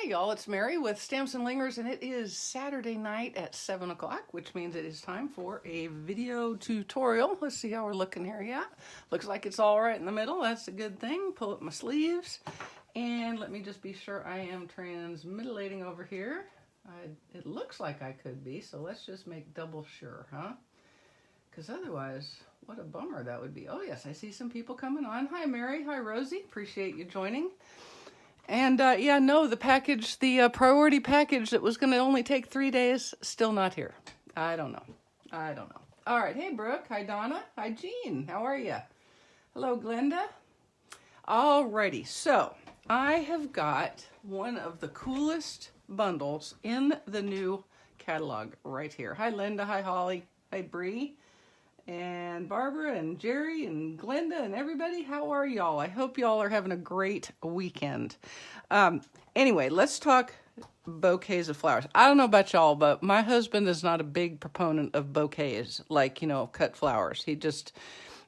Hey y'all, it's Mary with Stamps-N-Lingers, and it is Saturday night at 7 o'clock, which means it is time for a video tutorial. Let's see how we're looking here. Yeah, looks like it's all right in the middle. That's a good thing. Pull up my sleeves, and let me just be sure I am transmitillating over here. It looks like I could be, so let's just make double sure, huh? Because otherwise, what a bummer that would be. Oh yes, I see some people coming on. Hi Mary, hi Rosie, appreciate you joining. And yeah, no, the package, the priority package that was going to only take 3 days, still not here. I don't know. All right. Hey, Brooke. Hi, Donna. Hi, Jean. How are you? Hello, Glenda. Alrighty. So I have got one of the coolest bundles in the new catalog right here. Hi, Linda. Hi, Holly. Hi, Bree. And Barbara and Jerry and Glenda and everybody, how are y'all? I hope y'all are having a great weekend. Anyway, let's talk bouquets of flowers. I don't know about y'all, but my husband is not a big proponent of bouquets, like, you know, cut flowers. He just,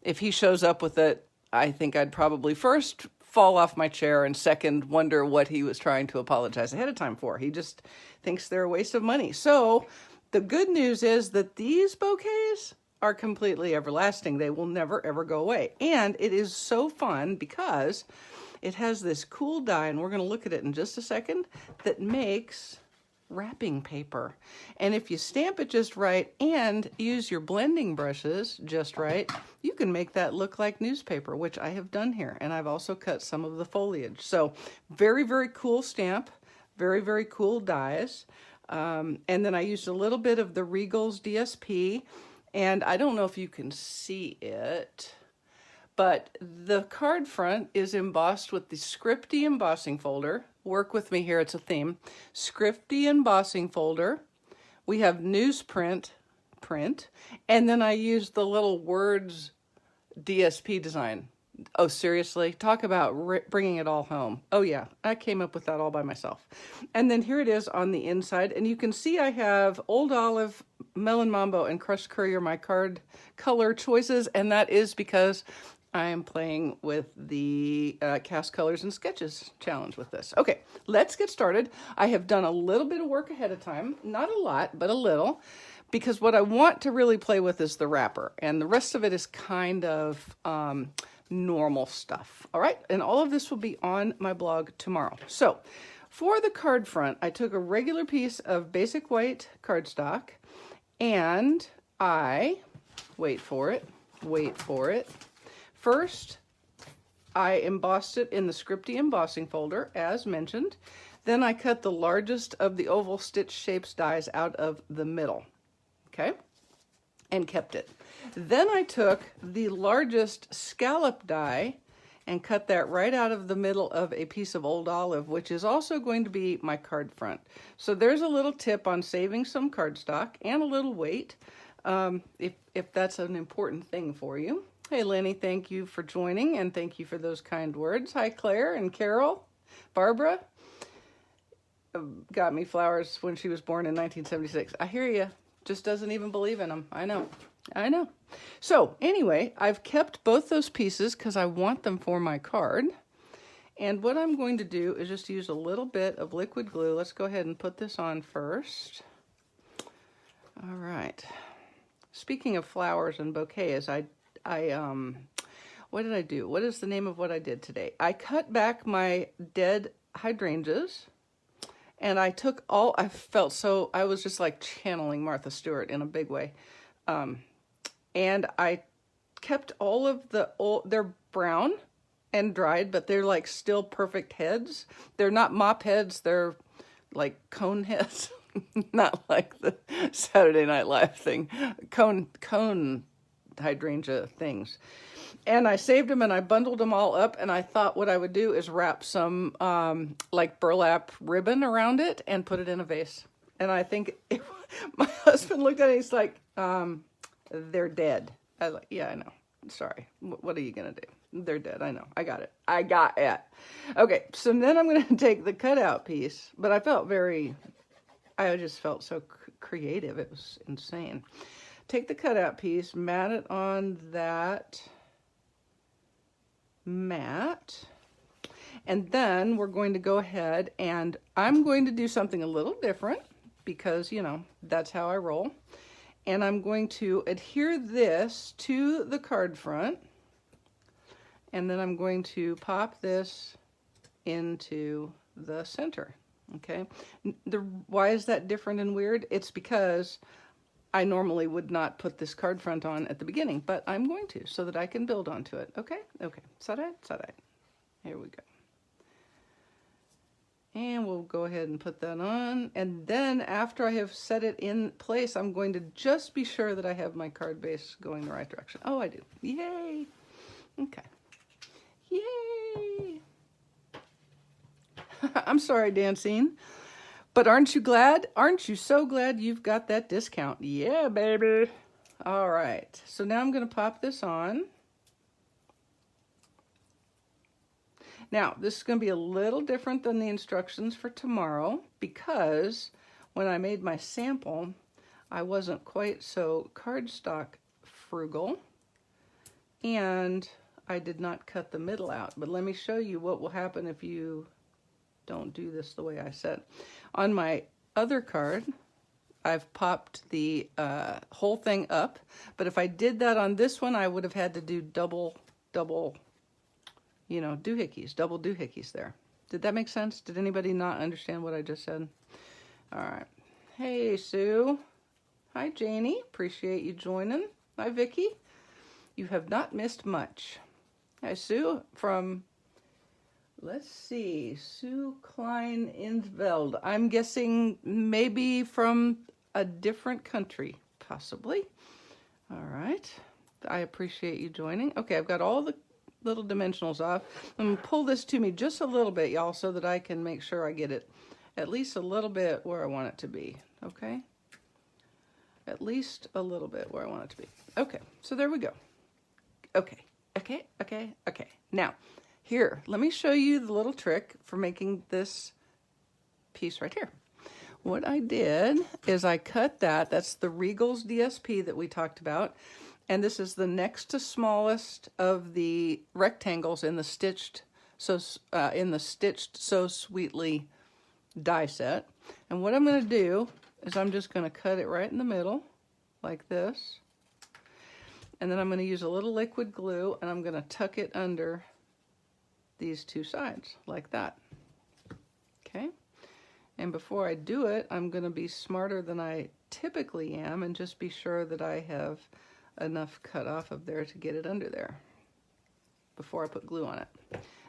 if he shows up with it, I think I'd probably first fall off my chair and second wonder what he was trying to apologize ahead of time for. He just thinks they're a waste of money. So the good news is that these bouquets are completely everlasting. They will never ever go away. And it is so fun because it has this cool die, and we're going to look at it in just a second, that makes wrapping paper. And if you stamp it just right and use your blending brushes just right, you can make that look like newspaper, which I have done here. And I've also cut some of the foliage. So very, very cool stamp, very, very cool dies. And then I used a little bit of the Regal's DSP. And I don't know if you can see it, but the card front is embossed with the Scripty embossing folder. Work with me here, it's a theme. Scripty embossing folder. We have newsprint print, and then I used the little words DSP design. Oh, seriously? Talk about bringing it all home. Oh yeah, I came up with that all by myself. And then here it is on the inside, and you can see I have Old Olive, Melon Mambo, and Crushed Curry are my card color choices, and that is because I am playing with the Cast Colors and Sketches challenge with this. Okay, let's get started. I have done a little bit of work ahead of time, not a lot, but a little, because what I want to really play with is the wrapper, and the rest of it is kind of normal stuff. All right, and all of this will be on my blog tomorrow. So for the card front, I took a regular piece of basic white cardstock, and I, wait for it. First, I embossed it in the Scripty embossing folder, as mentioned. Then I cut the largest of the oval stitch shapes dies out of the middle, okay, and kept it. Then I took the largest scallop die and cut that right out of the middle of a piece of Old Olive, which is also going to be my card front. So there's a little tip on saving some cardstock and a little weight, if that's an important thing for you. Hey Lenny, thank you for joining, and thank you for those kind words. Hi Claire and Carol. Barbara got me flowers when she was born in 1976. I hear you. Just doesn't even believe in them. I know. So anyway, I've kept both those pieces because I want them for my card. And what I'm going to do is just use a little bit of liquid glue. Let's go ahead and put this on first. All right. Speaking of flowers and bouquets, what did I do? What is the name of what I did today? I cut back my dead hydrangeas. And I took all, I was just like channeling Martha Stewart in a big way. And I kept all of they're brown and dried, but they're like still perfect heads. They're not mop heads, they're like cone heads. Not like the Saturday Night Live thing. Cone hydrangea things. And I saved them and I bundled them all up, and I thought what I would do is wrap some like burlap ribbon around it and put it in a vase. And I think my husband looked at it, he's like, they're dead. I was like, yeah, I know. Sorry. What are you going to do? They're dead. I know. I got it. Okay, so then I'm going to take the cutout piece, but I just felt so creative. It was insane. Take the cutout piece, mat it on that mat, And then we're going to go ahead and I'm going to do something a little different because, you know, that's how I roll. And I'm going to adhere this to the card front. And then I'm going to pop this into the center. Okay. Why is that different and weird? It's because I normally would not put this card front on at the beginning, but I'm going to so that I can build onto it. Okay. Okay. Sarai. Here we go. And we'll go ahead and put that on. And then after I have set it in place, I'm going to just be sure that I have my card base going the right direction. Oh, I do. Yay. Okay. Yay. I'm sorry, Dancing. But aren't you glad? Aren't you so glad you've got that discount? Yeah, baby. All right. So now I'm going to pop this on. Now, this is going to be a little different than the instructions for tomorrow because when I made my sample, I wasn't quite so cardstock frugal and I did not cut the middle out. But let me show you what will happen if you don't do this the way I said. On my other card, I've popped the whole thing up, but if I did that on this one, I would have had to do double, you know, doohickeys, double doohickeys there. Did that make sense? Did anybody not understand what I just said? All right. Hey, Sue. Hi, Janie. Appreciate you joining. Hi, Vicky. You have not missed much. Hi, Sue from, let's see, Sue Klein-Indveld. I'm guessing maybe from a different country, possibly. All right. I appreciate you joining. Okay, I've got all the little dimensionals off. I'm going to pull this to me just a little bit, y'all, so that I can make sure I get it at least a little bit where I want it to be, okay? At least a little bit where I want it to be. Okay, so there we go. Okay. Now, here, let me show you the little trick for making this piece right here. What I did is I cut that. That's the Regal's DSP that we talked about. And this is the next to smallest of the rectangles in the Stitched So Sweetly die set. And what I'm going to do is I'm just going to cut it right in the middle like this. And then I'm going to use a little liquid glue and I'm going to tuck it under these two sides like that. Okay. And before I do it, I'm going to be smarter than I typically am and just be sure that I have enough cut off of there to get it under there before I put glue on it.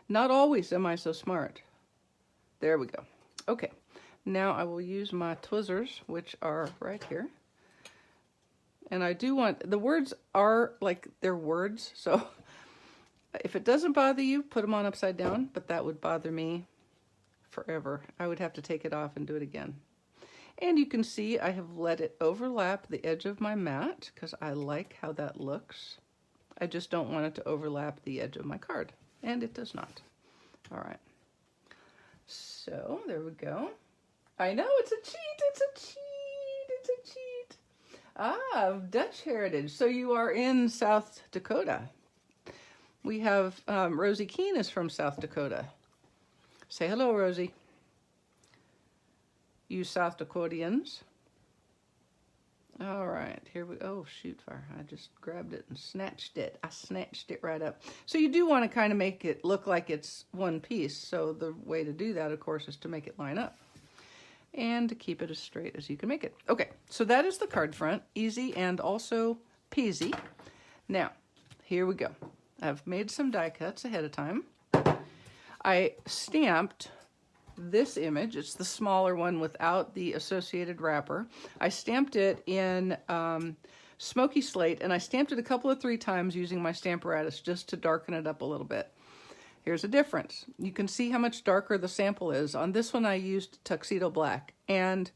Not always am I so smart. There we go. Okay, now I will use my tweezers, which are right here. And I do want, the words are like they're words, so if it doesn't bother you, put them on upside down, but that would bother me forever. I would have to take it off and do it again. And you can see I have let it overlap the edge of my mat because I like how that looks. I just don't want it to overlap the edge of my card, and it does not. All right. So there we go. I know it's a cheat. It's a cheat. It's a cheat. Ah, Dutch heritage. So you are in South Dakota. We have Rosie Keene is from South Dakota. Say hello, Rosie. You South Dakotians. All right, here we, oh shoot fire, I just grabbed it and snatched it. I snatched it right up. So you do want to kind of make it look like it's one piece. So the way to do that, of course, is to make it line up and to keep it as straight as you can make it. Okay, so that is the card front, easy and also peasy. Now, here we go. I've made some die cuts ahead of time. I stamped this image. It's the smaller one without the associated wrapper. I stamped it in smoky slate, and I stamped it a couple of 3 times using my Stamparatus just to darken it up a little bit. Here's a difference. You can see how much darker the sample is. On this one I used Tuxedo Black, and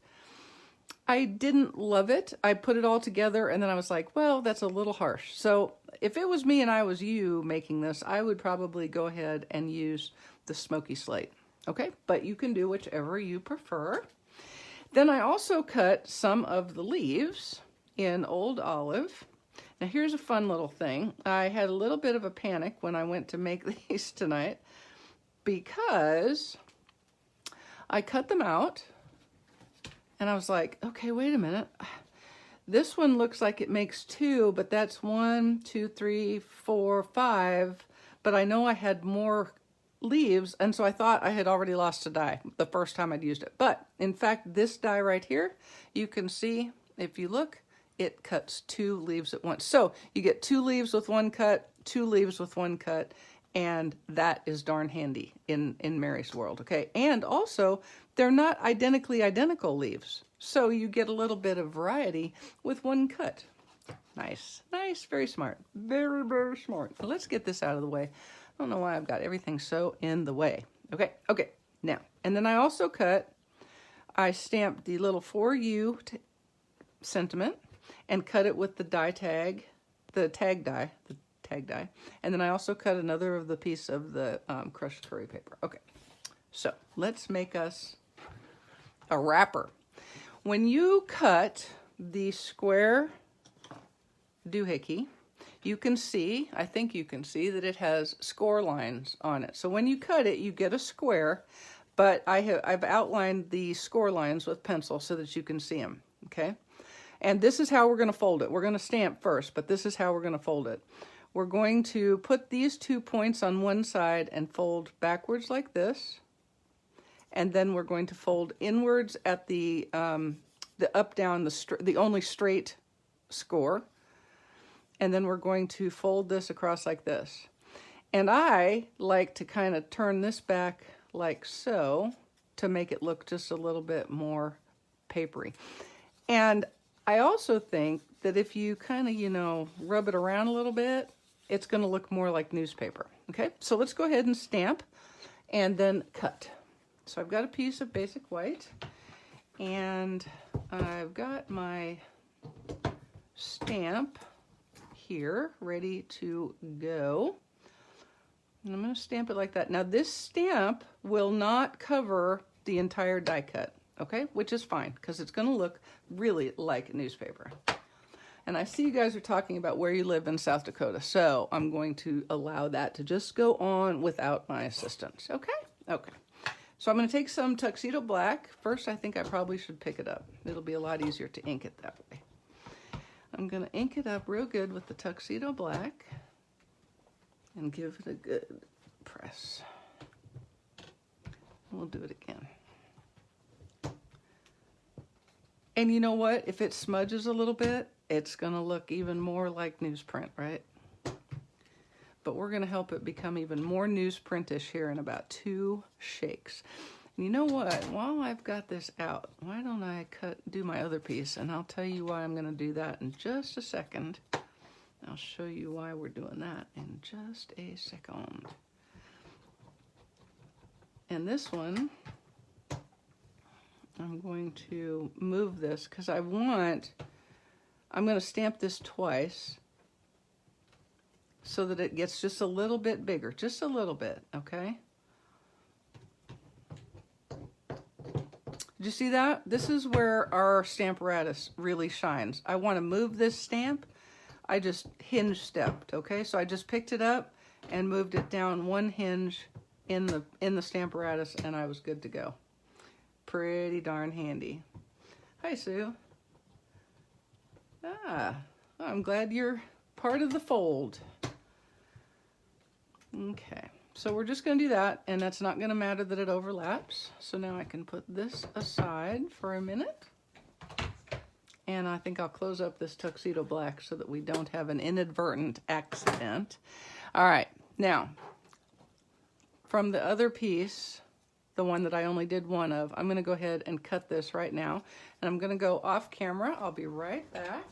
I didn't love it. I put it all together and then I was like, well, that's a little harsh. So if it was me and I was you making this, I would probably go ahead and use the smoky slate. Okay, but you can do whichever you prefer. Then I also cut some of the leaves in Old Olive. Now here's a fun little thing. I had a little bit of a panic when I went to make these tonight. because I cut them out and I was like, okay, wait a minute. This one looks like it makes 2, but that's 1, 2, 3, 4, 5. But I know I had more leaves, and so I thought I had already lost a die the first time I'd used it. But in fact, this die right here, you can see, if you look, it cuts 2 leaves at once. So you get 2 leaves with 1 cut, 2 leaves with 1 cut, and that is darn handy in Mary's world, okay? And also, they're not identical leaves. So you get a little bit of variety with 1 cut. Nice, nice, very smart, very, very smart. Let's get this out of the way. I don't know why I've got everything so in the way. Okay, now, and then I also I stamped the little For You sentiment and cut it with the die tag, the tag die, and then I also cut another of the piece of the crushed curry paper. Okay, so let's make us a wrapper. When you cut the square doohickey, you can see, I think you can see that it has score lines on it. So when you cut it, you get a square, but I've outlined the score lines with pencil so that you can see them, okay? And this is how we're going to fold it. We're going to stamp first, but this is how we're going to fold it. We're going to put these 2 points on one side and fold backwards like this. And then we're going to fold inwards at the up, down, the only straight score. And then we're going to fold this across like this. And I like to kind of turn this back like so to make it look just a little bit more papery. And I also think that if you kind of, rub it around a little bit, it's going to look more like newspaper. Okay, so let's go ahead and stamp and then cut. So I've got a piece of basic white and I've got my stamp here ready to go. And I'm going to stamp it like that. Now this stamp will not cover the entire die cut, okay? Which is fine because it's going to look really like newspaper. And I see you guys are talking about where you live in South Dakota, so I'm going to allow that to just go on without my assistance, okay? Okay. So I'm going to take some tuxedo black. First, I think I probably should pick it up. It'll be a lot easier to ink it that way. I'm going to ink it up real good with the tuxedo black and give it a good press. We'll do it again. And you know what? If it smudges a little bit, it's going to look even more like newsprint, right? But we're going to help it become even more newsprint-ish here in about 2 shakes. And you know what? While I've got this out, why don't I do my other piece? And I'll tell you why I'm going to do that in just a second. I'll show you why we're doing that in just a second. And this one, I'm going to move this because I'm going to stamp this twice so that it gets just a little bit bigger, just a little bit, okay? Did you see that? This is where our Stamparatus really shines. I want to move this stamp. I just hinge stepped, okay? So I just picked it up and moved it down 1 hinge in the Stamparatus, and I was good to go. Pretty darn handy. Hi, Sue. I'm glad you're part of the fold. Okay, so we're just going to do that, and that's not going to matter that it overlaps. So now I can put this aside for a minute. And I think I'll close up this tuxedo black so that we don't have an inadvertent accident. All right, now, from the other piece, the one that I only did 1 of, I'm going to go ahead and cut this right now. And I'm going to go off camera. I'll be right back.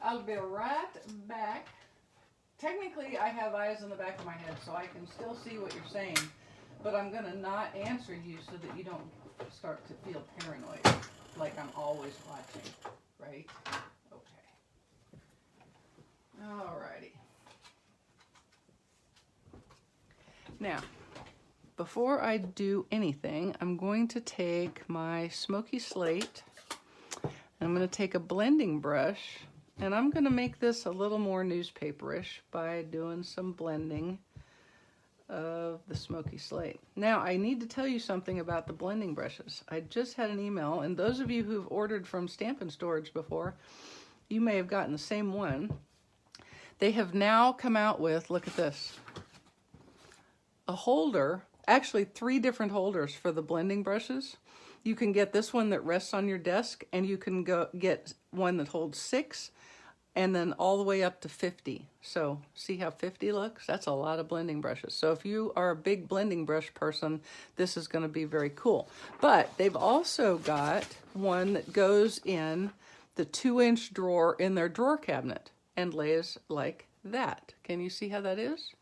I'll be right back. Technically, I have eyes in the back of my head, so I can still see what you're saying. But I'm going to not answer you so that you don't start to feel paranoid, like I'm always watching, right? Okay. Alrighty. Now, before I do anything, I'm going to take my smoky slate, and I'm going to take a blending brush, and I'm going to make this a little more newspaperish by doing some blending of the Smoky Slate. Now, I need to tell you something about the blending brushes. I just had an email, and those of you who've ordered from Stampin' Storage before, you may have gotten the same one. They have now come out with, look at this, a holder, actually 3 different holders for the blending brushes. You can get this one that rests on your desk, and you can get one that holds 6, and then all the way up to 50. So see how 50 looks? That's a lot of blending brushes. So if you are a big blending brush person, this is going to be very cool. But they've also got one that goes in the 2-inch drawer in their drawer cabinet and lays like that. Can you see how that is?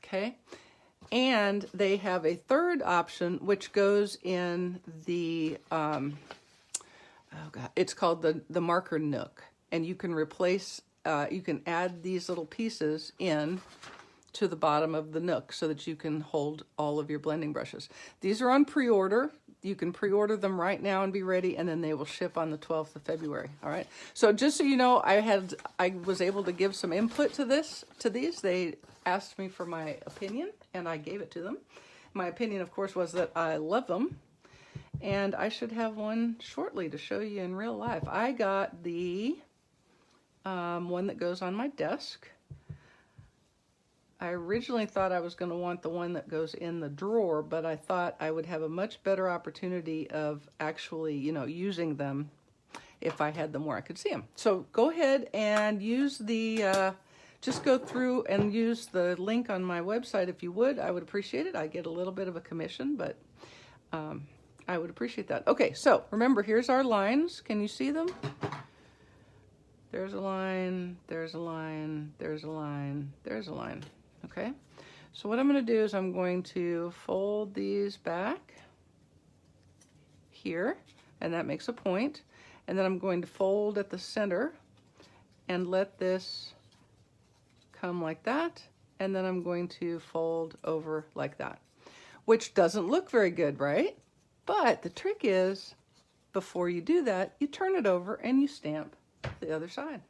Okay. And they have a third option, which goes in the, it's called the marker nook. And you can replace, you can add these little pieces in to the bottom of the nook so that you can hold all of your blending brushes. These are on pre-order. You can pre-order them right now and be ready, and then they will ship on the 12th of February. All right. So just so you know, I was able to give some input to these. They asked me for my opinion, and I gave it to them. My opinion, of course, was that I love them, and I should have one shortly to show you in real life. I got the one that goes on my desk. I originally thought I was going to want the one that goes in the drawer, but I thought I would have a much better opportunity of actually, you know, using them if I had them where I could see them. So go ahead and use the, just go through and use the link on my website if you would. I would appreciate it. I get a little bit of a commission, but I would appreciate that. Okay, so remember, here's our lines. Can you see them? There's a line, there's a line, there's a line, there's a line. Okay, so what I'm going to do is I'm going to fold these back here, and that makes a point. And then I'm going to fold at the center and let this come like that. And then I'm going to fold over like that, which doesn't look very good, right? But the trick is, before you do that, you turn it over and you stamp the other side.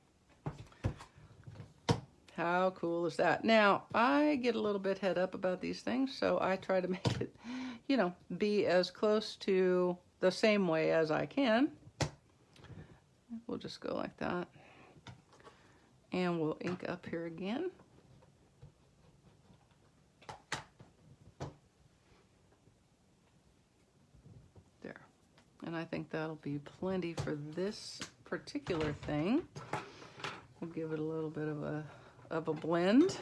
How cool is that? Now, I get a little bit head up about these things, so I try to make it, you know, be as close to the same way as I can. We'll just go like that. And we'll ink up here again. There. And I think that'll be plenty for this particular thing. We'll give it a little bit of a blend.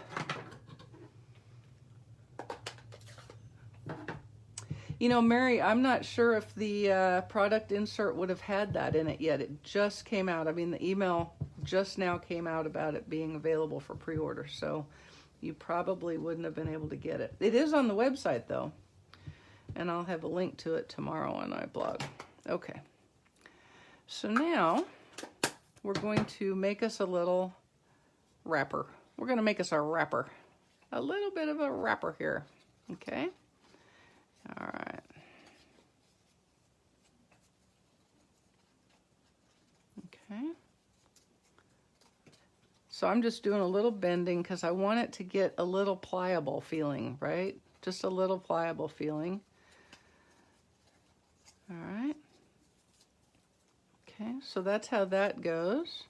You know, Mary, I'm not sure if the product insert would have had that in it yet. It just came out. I mean, the email just now came out about it being available for pre-order, so you probably wouldn't have been able to get it. It is on the website, though, and I'll have a link to it tomorrow on my blog. Okay, so now we're going to make us a little wrapper. We're going to make us a wrapper. A little bit of a wrapper here. Okay? All right. Okay. So I'm just doing a little bending because I want it to get a little pliable feeling, right? Just a little pliable feeling. All right. Okay, so that's how that goes.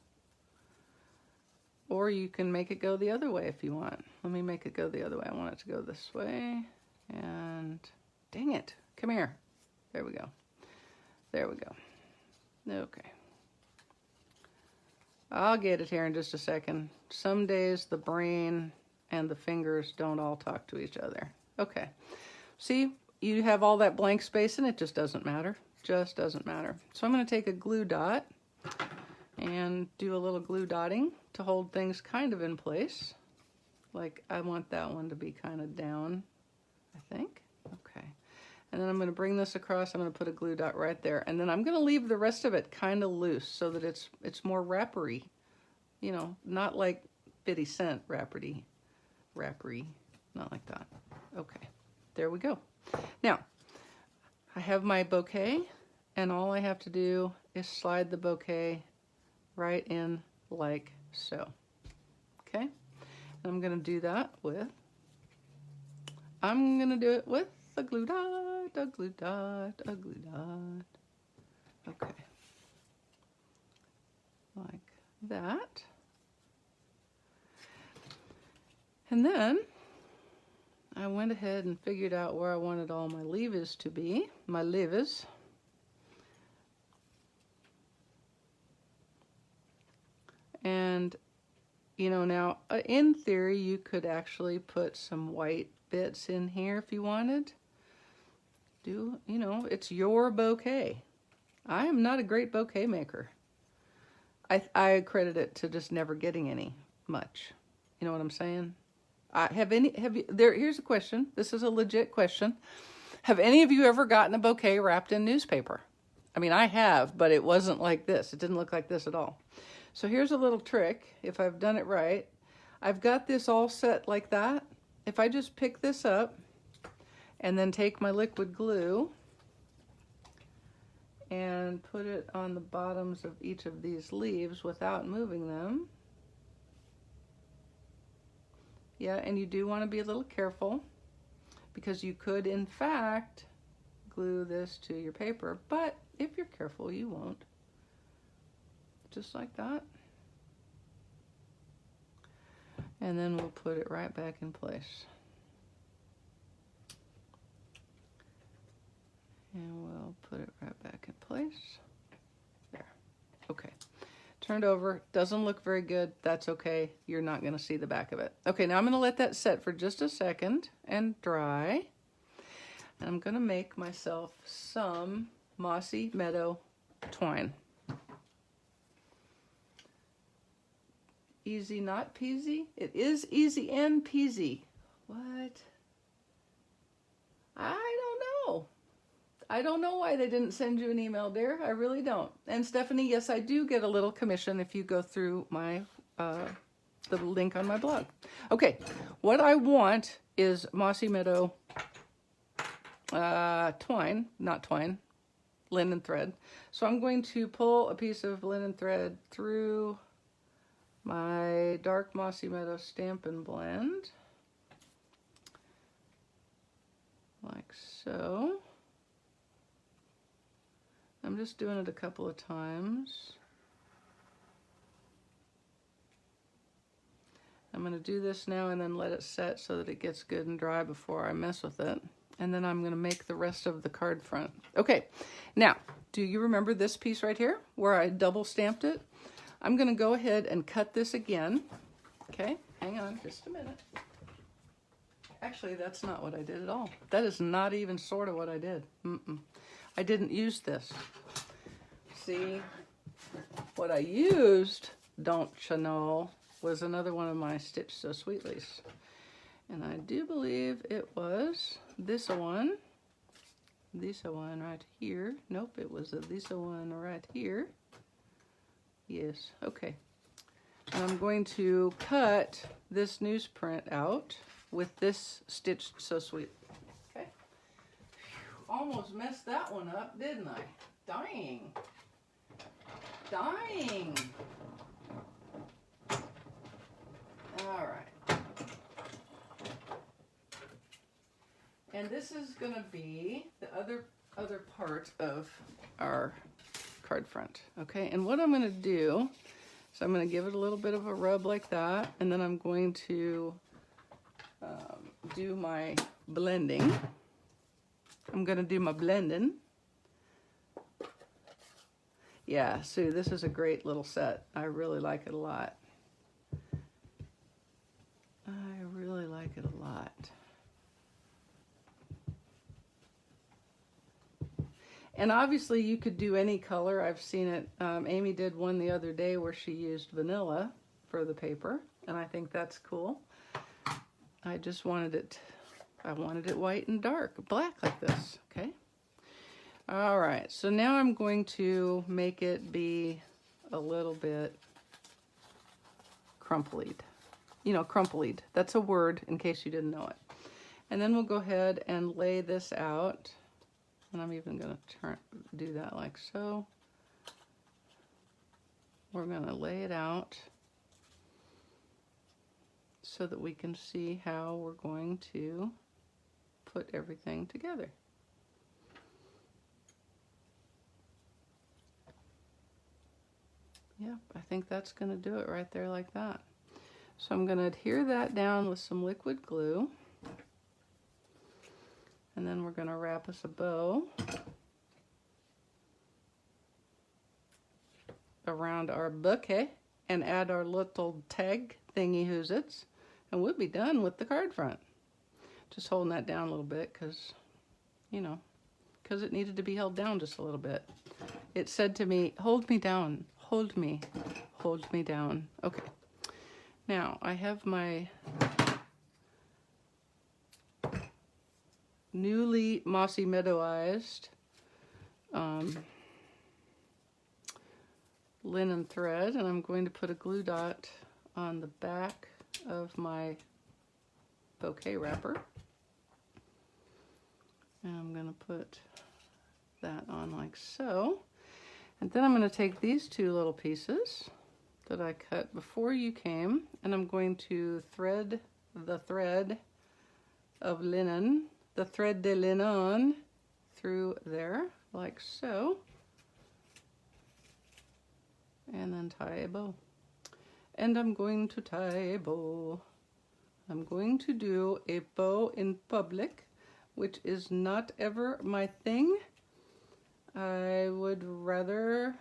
Or you can make it go the other way if you want. Let me make it go the other way. I want it to go this way. And dang it, come here. There we go. There we go. Okay. I'll get it here in just a second. Some days the brain and the fingers don't all talk to each other. Okay. See, you have all that blank space and it just doesn't matter. Just doesn't matter. So I'm going to take a glue dot and do a little glue dotting to hold things kind of in place. Like I want that one to be kind of down, I think. Okay. And then I'm going to bring this across. I'm going to put a glue dot right there. And then I'm going to leave the rest of it kind of loose so that it's more wrappery. You know, not like 50 Cent wrappery, not like that. Okay, there we go. Now, I have my bouquet, and all I have to do is slide the bouquet right in like so. Okay, and I'm going to do that with I'm going to do it with a glue dot, a glue dot, a glue dot. Okay. Like that. And then I went ahead and figured out where I wanted all my leaves to be, my leaves. And, you know, now in theory, you could actually put some white bits in here if you wanted. You know, it's your bouquet. I am not a great bouquet maker. I credit it to just never getting any much. You know what I'm saying? Here's a question. This is a legit question. Have any of you ever gotten a bouquet wrapped in newspaper? I mean, I have, but it wasn't like this. It didn't look like this at all. So here's a little trick. If I've done it right, I've got this all set like that. If I just pick this up and then take my liquid glue and put it on the bottoms of each of these leaves without moving them. Yeah, and you do want to be a little careful because you could, in fact, glue this to your paper, but if you're careful, you won't. Just like that. And then we'll put it right back in place. And we'll put it right back in place. There. Okay. Turned over. Doesn't look very good. That's okay. You're not going to see the back of it. Okay, now I'm going to let that set for just a second and dry. And I'm going to make myself some Mossy Meadow twine. Easy, not peasy? It is easy and peasy. What? I don't know. I don't know why they didn't send you an email, dear. I really don't. And Stephanie, yes, I do get a little commission if you go through my the link on my blog. Okay, what I want is Mossy Meadow twine, not twine, linen thread. So I'm going to pull a piece of linen thread through my dark Mossy Meadow Stampin' blend, like so. I'm just doing it a couple of times. I'm going to do this now and then let it set so that it gets good and dry before I mess with it. And then I'm going to make the rest of the card front. Okay, now, do you remember this piece right here where I double stamped it? I'm going to go ahead and cut this again. Okay, hang on just a minute. Actually, that's not what I did at all. That is not even sort of what I did. I didn't use this. See, what I used, don't you know, was another one of my Stitch So Sweetlies. And I do believe it was this one right here. Nope, it was this one right here. Yes, okay. And I'm going to cut this newsprint out with this Stitch So Sweet. Okay. Almost messed that one up, didn't I? Dying. Dying. All right. And this is going to be the other part of our card front. Okay, and what I'm going to do is I'm going to give it a little bit of a rub like that, and then I'm going to do my blending. I'm going to do my blending. Yeah, see, this is a great little set. I really like it a lot. I really like it a lot. And obviously you could do any color. I've seen it. Amy did one the other day where she used vanilla for the paper, and I think that's cool. I just wanted it, I wanted it white and dark, black like this, okay? All right, so now I'm going to make it be a little bit crumpled. You know, crumpled. That's a word in case you didn't know it. And then we'll go ahead and lay this out. And I'm even going to do that like so. We're going to lay it out so that we can see how we're going to put everything together. Yep, I think that's going to do it right there like that. So I'm going to adhere that down with some liquid glue. And then we're going to wrap us a bow around our bouquet and add our little tag thingy who's-its, and we'll be done with the card front. Just holding that down a little bit because, you know, because it needed to be held down just a little bit. It said to me, hold me down, hold me down. Okay. Now, I have my newly mossy meadowized linen thread, and I'm going to put a glue dot on the back of my bouquet wrapper. And I'm going to put that on like so. And then I'm going to take these two little pieces that I cut before you came, and I'm going to thread the thread of linen, the thread de linen, through there like so. And then tie a bow. And I'm going to tie a bow. I'm going to do a bow in public, which is not ever my thing. I would rather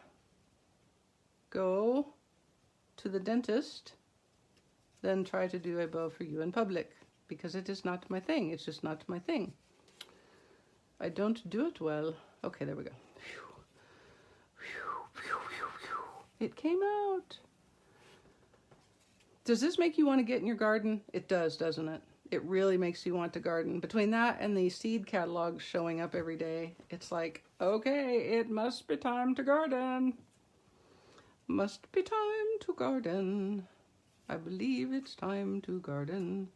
go to the dentist than try to do a bow for you in public, because it is not my thing. It's just not my thing. I don't do it well. Okay, there we go. It came out. Does this make you want to get in your garden? It does, doesn't it? It really makes you want to garden. Between that and the seed catalogs showing up every day, it's like, okay, it must be time to garden. Must be time to garden. I believe it's time to garden.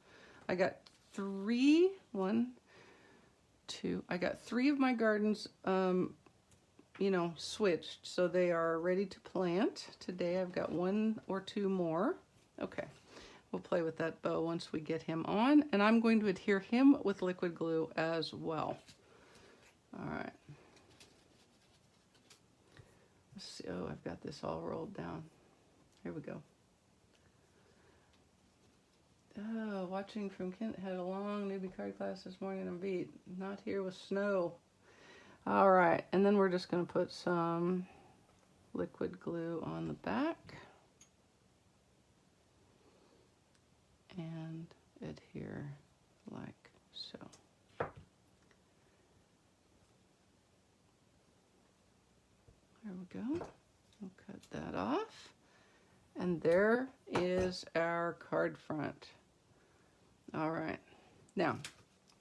I got three of my gardens, you know, switched, so they are ready to plant. Today I've got 1 or 2 more. Okay, we'll play with that bow once we get him on, and I'm going to adhere him with liquid glue as well. All right. Let's see. Oh, I've got this all rolled down. Here we go. Oh, watching from Kent, had a long newbie card class this morning and beat. Not here with snow. All right, and then we're just going to put some liquid glue on the back and adhere like so. There we go. We'll cut that off. And there is our card front. All right. Now,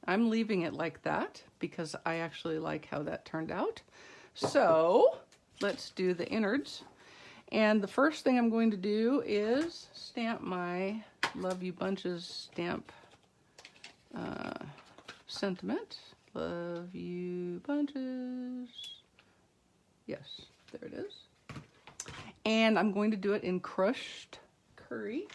I'm leaving it like that because I actually like how that turned out. So let's do the innards. And the first thing I'm going to do is stamp my Love You Bunches stamp sentiment. Love you bunches. Yes, there it is. And I'm going to do it in crushed curry.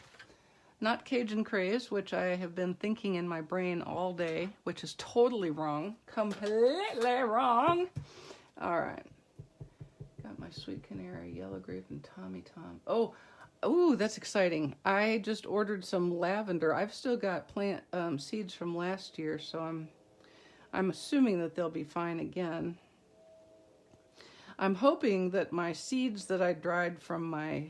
Not Cajun craze, which I have been thinking in my brain all day, which is totally wrong. Completely wrong. All right. Got my Sweet Canary, Yellow Grape, and Tommy Tom. Oh, that's exciting. I just ordered some lavender. I've still got plant seeds from last year, so I'm assuming that they'll be fine again. I'm hoping that my seeds that I dried from my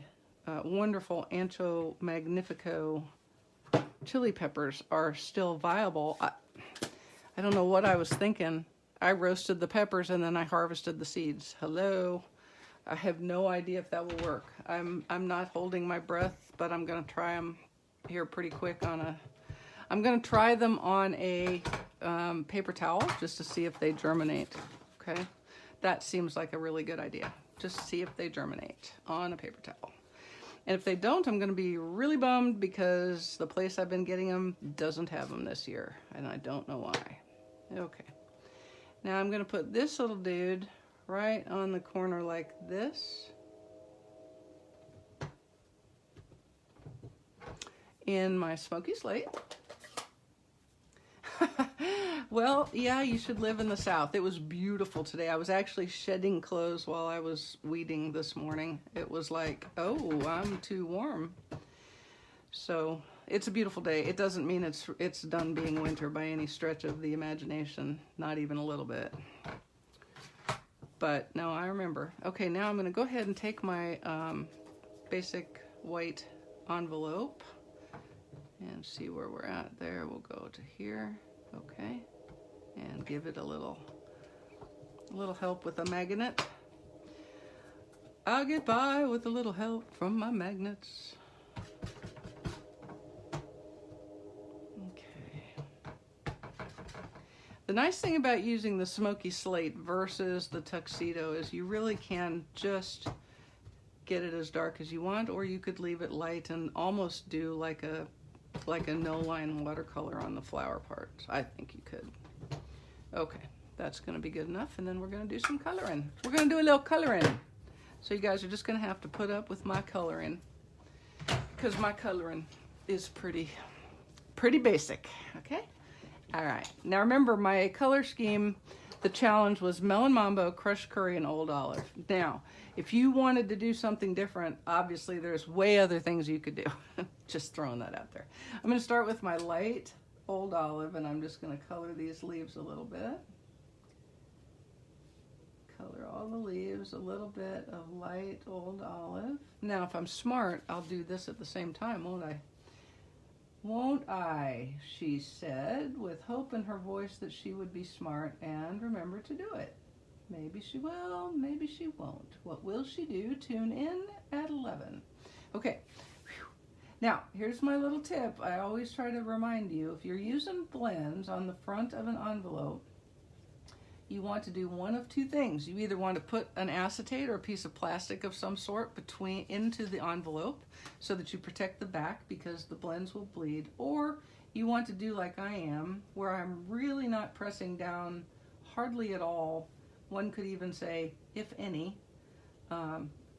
wonderful Ancho Magnifico chili peppers are still viable. I don't know what I was thinking. I roasted the peppers and then I harvested the seeds. Hello. I have no idea if that will work. I'm not holding my breath, but I'm going to try them here pretty quick I'm going to try them on a paper towel just to see if they germinate. Okay. That seems like a really good idea. Just see if they germinate on a paper towel. And if they don't, I'm going to be really bummed because the place I've been getting them doesn't have them this year. And I don't know why. Okay. Now I'm going to put this little dude right on the corner like this. In my smoky slate. Well, yeah, you should live in the South. It was beautiful today. I was actually shedding clothes while I was weeding this morning. It was like, oh, I'm too warm. So it's a beautiful day. It doesn't mean it's done being winter by any stretch of the imagination, not even a little bit. But no, I remember. Okay, now I'm going to go ahead and take my basic white envelope and see where we're at there. We'll go to here. Okay, and give it a little help with a magnet. I'll get by with a little help from my magnets. Okay. The nice thing about using the smoky slate versus the tuxedo is you really can just get it as dark as you want, or you could leave it light and almost do like a no-line watercolor on the flower part. I think you could. Okay, that's going to be good enough, and then we're going to do some coloring. We're going to do a little coloring. So you guys are just going to have to put up with my coloring, because my coloring is pretty basic, okay? All right, now remember my color scheme, the challenge was Melon Mambo, Crushed Curry, and Old Olive. Now, if you wanted to do something different, obviously there's way other things you could do. Just throwing that out there. I'm going to start with my light Old Olive, and I'm just going to color these leaves a little bit. Color all the leaves, a little bit of light Old Olive. Now, if I'm smart, I'll do this at the same time, won't I? Won't I? She said, with hope in her voice that she would be smart and remember to do it. Maybe she will, maybe she won't. What will she do? Tune in at 11. Okay. Whew. Now, here's my little tip. I always try to remind you, if you're using blends on the front of an envelope, you want to do one of two things. You either want to put an acetate or a piece of plastic of some sort into the envelope so that you protect the back because the blends will bleed, or you want to do like I am, where I'm really not pressing down hardly at all. One could even say, if any,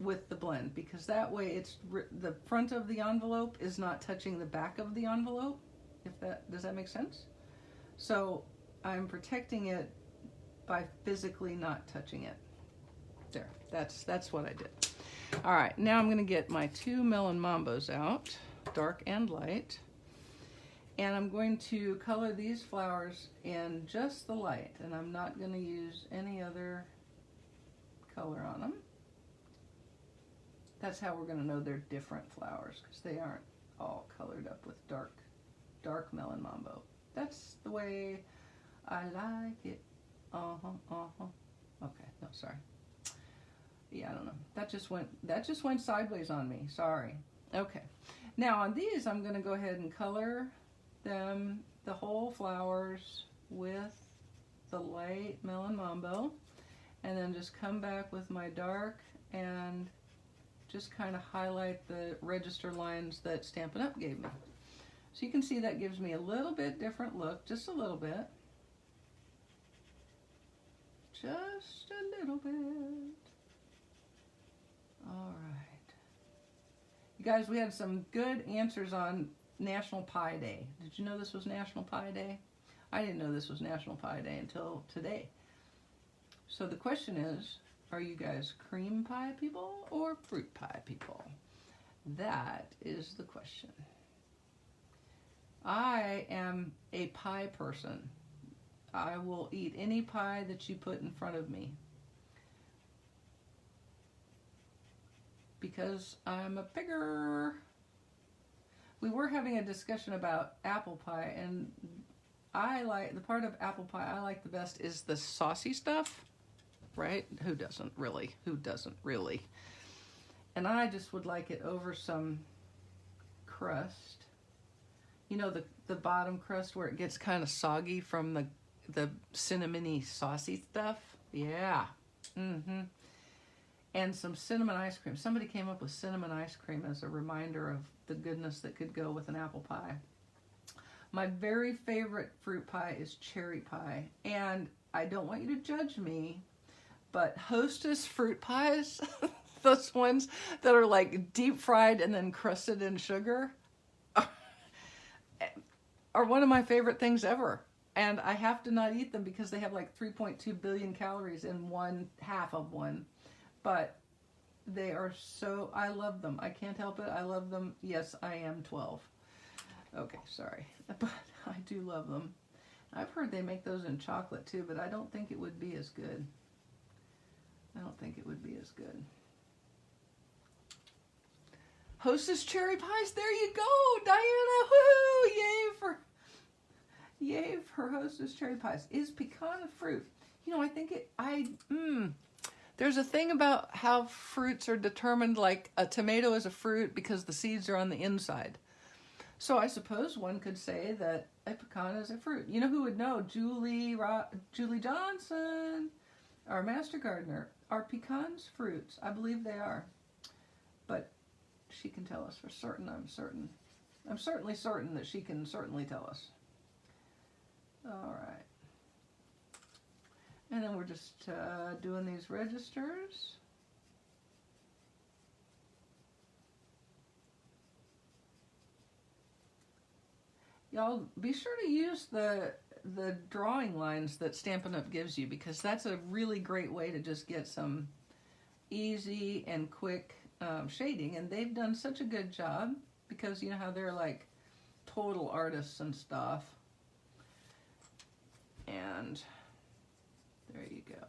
with the blend, because that way the front of the envelope is not touching the back of the envelope. Does that make sense? So I'm protecting it by physically not touching it. There, that's what I did. All right, now I'm going to get my two Melon Mambos out, dark and light, and I'm going to color these flowers in just the light, and I'm not going to use any other color on them. That's how we're going to know they're different flowers, because they aren't all colored up with dark Melon Mambo. That's the way I like it. Okay, no, sorry. Yeah, I don't know. That just went sideways on me. Sorry. Okay. Now on these, I'm going to go ahead and color them, the whole flowers, with the light Melon Mambo, and then just come back with my dark and just kind of highlight the register lines that Stampin' Up! Gave me. So you can see that gives me a little bit different look, just a little bit. Just a little bit. All right. You guys, we had some good answers on National Pie Day. Did you know this was National Pie Day? I didn't know this was National Pie Day until today. So the question is, are you guys cream pie people or fruit pie people? That is the question. I am a pie person. I will eat any pie that you put in front of me, because I'm a pigger. We were having a discussion about apple pie, and I like the part of apple pie I like the best is the saucy stuff, right? Who doesn't really? And I just would like it over some crust. You know, the bottom crust where it gets kind of soggy from the cinnamony saucy stuff. Yeah. And some cinnamon ice cream. Somebody came up with cinnamon ice cream as a reminder of the goodness that could go with an apple pie. My very favorite fruit pie is cherry pie. And I don't want you to judge me, but Hostess fruit pies, those ones that are like deep fried and then crusted in sugar, are one of my favorite things ever. And I have to not eat them because they have like 3.2 billion calories in one half of one. But they are so, I love them. I can't help it. I love them. Yes, I am 12. Okay, sorry. But I do love them. I've heard they make those in chocolate too, but I don't think it would be as good. I don't think it would be as good. Hostess cherry pies, there you go, Diana, woohoo, yay for Hostess cherry pies. Is pecan a fruit? You know, I think there's a thing about how fruits are determined, like a tomato is a fruit because the seeds are on the inside. So I suppose one could say that a pecan is a fruit. You know who would know? Julie Johnson, our master gardener. Are pecans fruits? I believe they are. But she can tell us for certain, I'm certain. I'm certainly certain that she can certainly tell us. All right. And then we're just doing these registers. Y'all be sure to use the drawing lines that Stampin' Up! Gives you, because that's a really great way to just get some easy and quick shading. And they've done such a good job because you know how they're like total artists and stuff. And there you go.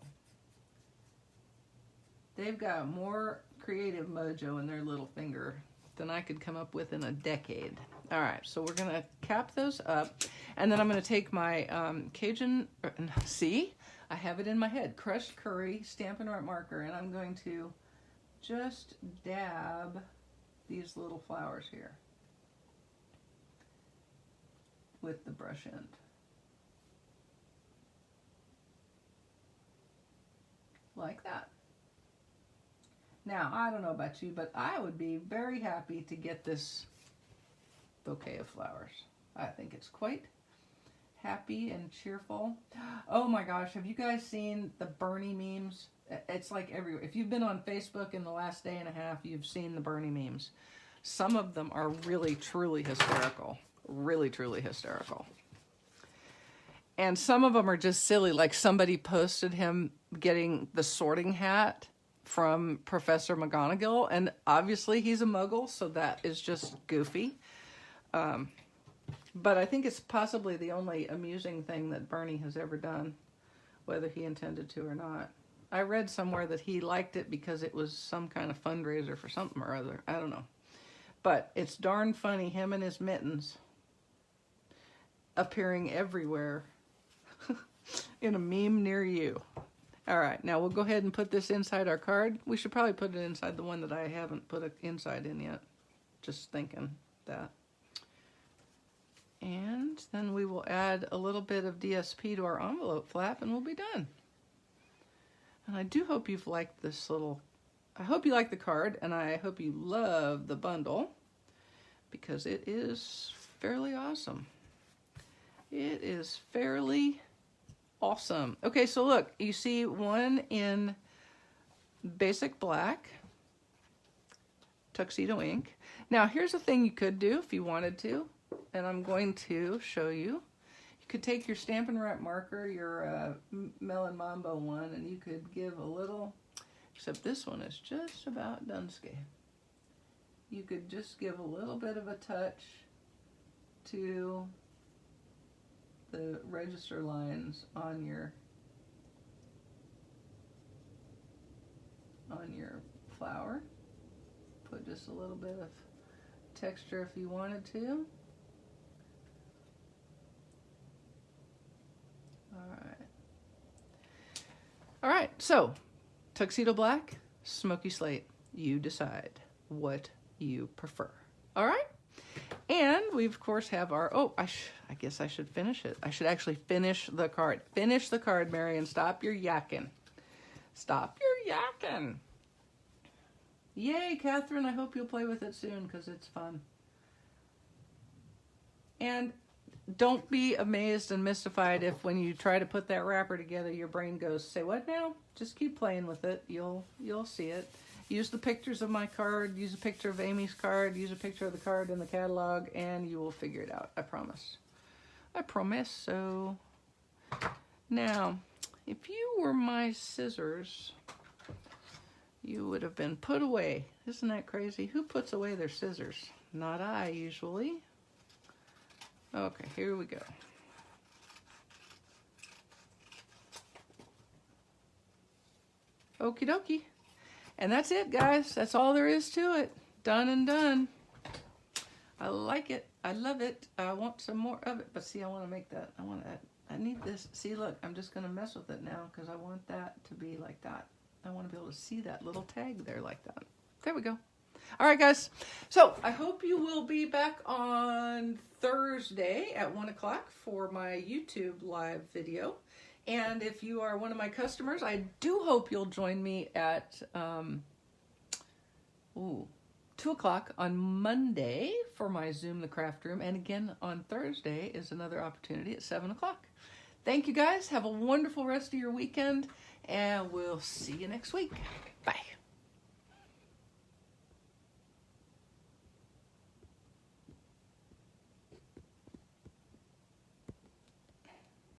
They've got more creative mojo in their little finger than I could come up with in a decade. All right, so we're gonna cap those up, and then I'm gonna take my Cajun, see? I have it in my head, crushed curry Stampin' Art marker, and I'm going to just dab these little flowers here with the brush end. Like that. Now, I don't know about you, but I would be very happy to get this bouquet of flowers. I think it's quite happy and cheerful. Oh my gosh, have you guys seen the Bernie memes? It's like everywhere. If you've been on Facebook in the last day and a half, you've seen the Bernie memes. Some of them are really, truly hysterical. Really, truly hysterical. And some of them are just silly, like somebody posted him getting the sorting hat from Professor McGonagall, and obviously he's a muggle, so that is just goofy. But I think it's possibly the only amusing thing that Bernie has ever done, whether he intended to or not. I read somewhere that he liked it because it was some kind of fundraiser for something or other. I don't know. But it's darn funny, him and his mittens appearing everywhere in a meme near you. All right, now we'll go ahead and put this inside our card. We should probably put it inside the one that I haven't put an inside in yet. Just thinking that. And then we will add a little bit of DSP to our envelope flap and we'll be done. And I do hope you've liked this little, I hope you like the card and I hope you love the bundle because it is fairly awesome. It is fairly awesome. Okay, so look, you see one in basic black, tuxedo ink. Now here's a thing you could do if you wanted to, and I'm going to show you. You could take your Stampin' Up! Marker, your Melon Mambo one, and you could give a little, except this one is just about Dunsky. You could just give a little bit of a touch to the register lines on your flower. Put just a little bit of texture if you wanted to. All right, so tuxedo black, smoky slate. You decide what you prefer. All right? And we, of course, have our, I guess I should finish it. I should actually finish the card. Finish the card, Marion. Stop your yakking. Stop your yakking. Yay, Catherine. I hope you'll play with it soon because it's fun. And don't be amazed and mystified if when you try to put that wrapper together, your brain goes, say what now? Just keep playing with it. You'll see it. Use the pictures of my card, use a picture of Amy's card, use a picture of the card in the catalog, and you will figure it out. I promise. I promise. So Now, if you were my scissors, you would have been put away. Isn't that crazy? Who puts away their scissors? Not I, usually. Okay, here we go. Okie dokie. And that's it, guys. That's all there is to it. Done and done. I like it. I love it. I want some more of it. But see, I want to make that. I need this. See, look, I'm just going to mess with it now because I want that to be like that. I want to be able to see that little tag there like that. There we go. All right, guys. So I hope you will be back on Thursday at 1 o'clock for my YouTube live video. And if you are one of my customers, I do hope you'll join me at 2 o'clock on Monday for my Zoom the Craft Room. And again, on Thursday is another opportunity at 7 o'clock. Thank you, guys. Have a wonderful rest of your weekend, and we'll see you next week. Bye.